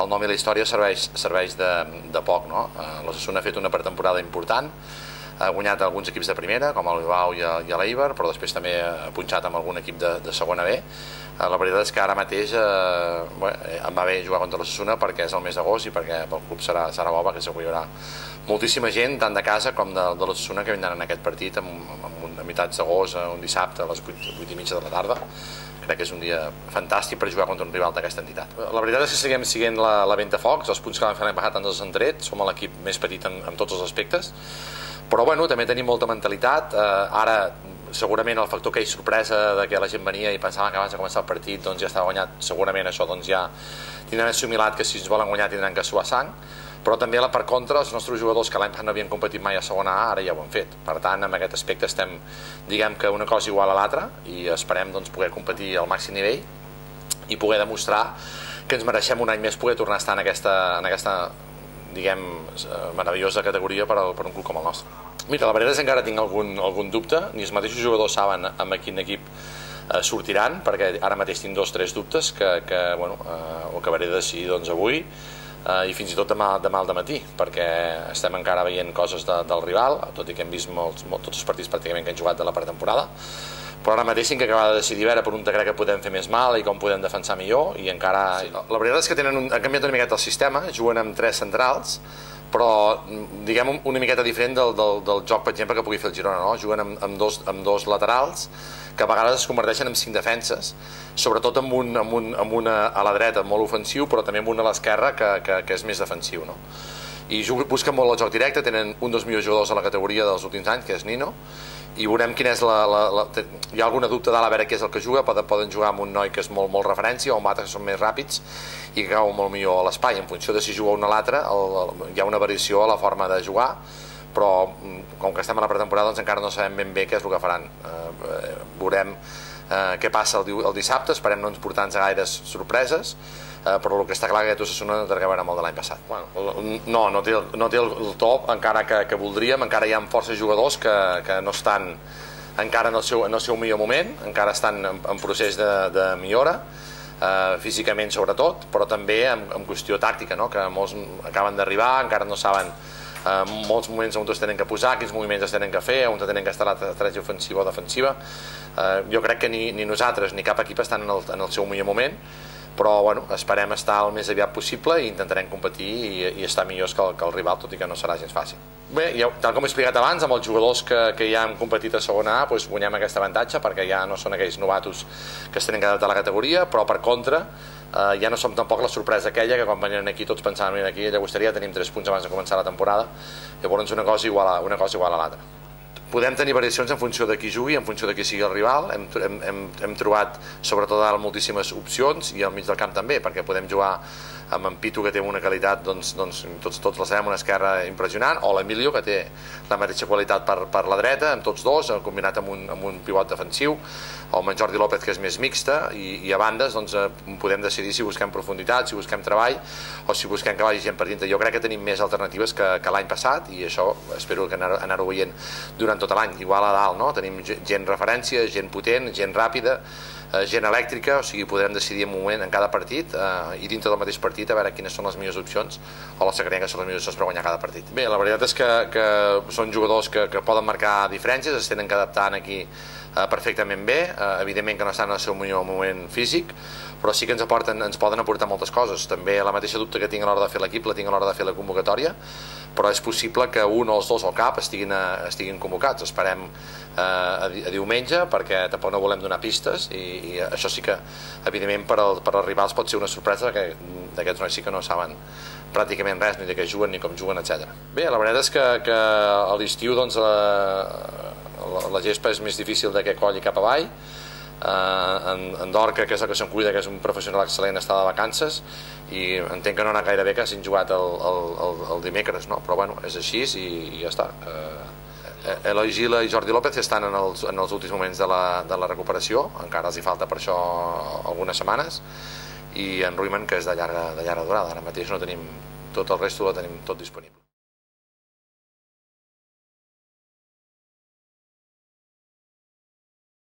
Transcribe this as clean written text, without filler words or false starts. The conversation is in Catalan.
el nom i la història serveix de poc, no? L'Osasuna ha fet una pretemporada important, ha guanyat alguns equips de primera, com el Bilbao i l'Eibar, però després també ha punxat amb algun equip de segona B. La veritat és que ara mateix em va bé jugar contra l'Osasuna perquè és el mes d'agost i perquè el club serà bo, perquè segur hi haurà moltíssima gent, tant de casa com de l'Osasuna, que vindran en aquest partit a meitats d'agost, un dissabte a les 8:30 de la tarda. Crec que és un dia fantàstic per jugar contra un rival d'aquesta entitat. La veritat és que seguim siguent la Ventafocs, els punts que vam fer l'any passat ens els han tret, som l'equip més petit en tots els aspectes, però bueno, també tenim molta mentalitat. Ara segurament el factor que hi sorpresa de que la gent venia i pensava que abans de començar el partit doncs ja estava guanyat, segurament això doncs ja tindran assimilat que si ens volen guanyar tindran que suar sang, però també per contra els nostres jugadors que l'any passat no havien competit mai a segona A ara ja ho han fet. Per tant, en aquest aspecte estem, diguem que una cosa igual a l'altra, i esperem doncs poder competir al màxim nivell i poder demostrar que ens mereixem un any més poder tornar a estar en aquesta diguem, meravellosa categoria per un club com el nostre. Mira, la veritat és que encara tinc algun dubte, ni els mateixos jugadors saben amb quin equip sortiran, perquè ara mateix tinc 2 o 3 dubtes que ho acabaré de decidir doncs avui i fins i tot demà al dematí, perquè estem encara veient coses del rival, tot i que hem vist tots els partits pràcticament que han jugat de la pretemporada, però ara mateix tinc que acabar de decidir veure per on crec que podem fer més mal i com podem defensar millor, i encara... La veritat és que han canviat una miqueta el sistema, juguen amb 3 centrals, però diguem una miqueta diferent del joc, per exemple, que pugui fer el Girona, no? Juguen amb dos laterals que a vegades es converteixen en 5 defenses, sobretot amb una a la dreta molt ofensiu, però també amb una a l'esquerra que és més defensiu, no? I busquen molt el joc directe, tenen un dels millors jugadors a la categoria dels últims anys, que és Nino, i veurem quin és hi ha alguna dubte dalt a veure què és el que juga. Poden jugar amb un noi que és molt referència o amb altres que són més ràpids i que cauen molt millor a l'espai. En funció de si juga un o l'altre hi ha una variació a la forma de jugar, però com que estem a la pretemporada doncs encara no sabem ben bé què és el que faran. Veurem què passa el dissabte, esperem no ens portar-nos a gaires sorpreses, però el que està clar que aquest Osasuna no té res a veure amb el de l'any passat. No té el top encara que voldríem, encara hi ha força jugadors que no estan encara en el seu millor moment, encara estan en procés de millora, físicament sobretot, però també en qüestió tàctica, que molts acaben d'arribar, encara no saben molts moments on es tenen que posar, quins moviments es tenen que fer, on tenen que estar l'estratègia ofensiva o defensiva. Jo crec que ni nosaltres ni cap equip estan en el seu millor moment, però esperem estar el més aviat possible i intentarem competir i estar millors que el rival, tot i que no serà gens fàcil. Bé, tal com he explicat abans, amb els jugadors que ja han competit a segona A guanyem aquest avantatge, perquè ja no són aquells novatos que es tenen que adaptar a la categoria, però per contra ja no som tampoc la sorpresa aquella que quan venien aquí tots pensaven venir aquí a Llagosteria, tenim 3 punts abans de començar la temporada, llavors una cosa igual a l'altra. Podem tenir variacions en funció de qui jugui, en funció de qui sigui el rival. Hem trobat sobretot ara moltíssimes opcions i al mig del camp també, perquè podem jugar amb en Pitu, que té una qualitat, doncs tots la sabem, una esquerra impressionant, o l'Emilio, que té la mateixa qualitat per la dreta, amb tots dos, combinat amb un pivot defensiu, o amb en Jordi López, que és més mixta, i a bandes podem decidir si busquem profunditat, si busquem treball, o si busquem que vagi gent per dintre. Jo crec que tenim més alternatives que l'any passat, i això espero que anar-ho veient durant tot l'any. Igual a dalt, tenim gent referència, gent potent, gent ràpida, gent elèctrica, o sigui, podrem decidir en un moment en cada partit i dintre del mateix partit a veure quines són les millors opcions o les que creiem que són les millors opcions per guanyar cada partit. Bé, la veritat és que són jugadors que poden marcar diferències, es tenen que adaptar aquí perfectament bé, evidentment que no estan en el seu millor moment físic, però sí que ens poden aportar moltes coses. També la mateixa dubte que tinc a l'hora de fer l'equip la tinc a l'hora de fer la convocatòria, però és possible que un o els dos al cap estiguin convocats. Esperem a diumenge, perquè tampoc no volem donar pistes, i això sí que evidentment per als rivals pot ser una sorpresa, que d'aquests nois sí que no saben pràcticament res, ni de què juguen ni com juguen, etc. Bé, la veritat és que a l'estiu la gespa és més difícil de que colli cap avall. En Dorca, que és el que se'n cuida, que és un professional excel·lent, està de vacances, i entenc que no ha anat gaire bé que hagin jugat el dimecres, però bueno, és així i ja està. Eloi Gila i Jordi López estan en els últims moments de la recuperació, encara els hi falta per això algunes setmanes, i en Ruiman, que és de llarga durada. Ara mateix no tenim tot el resto, lo tenim tot disponible.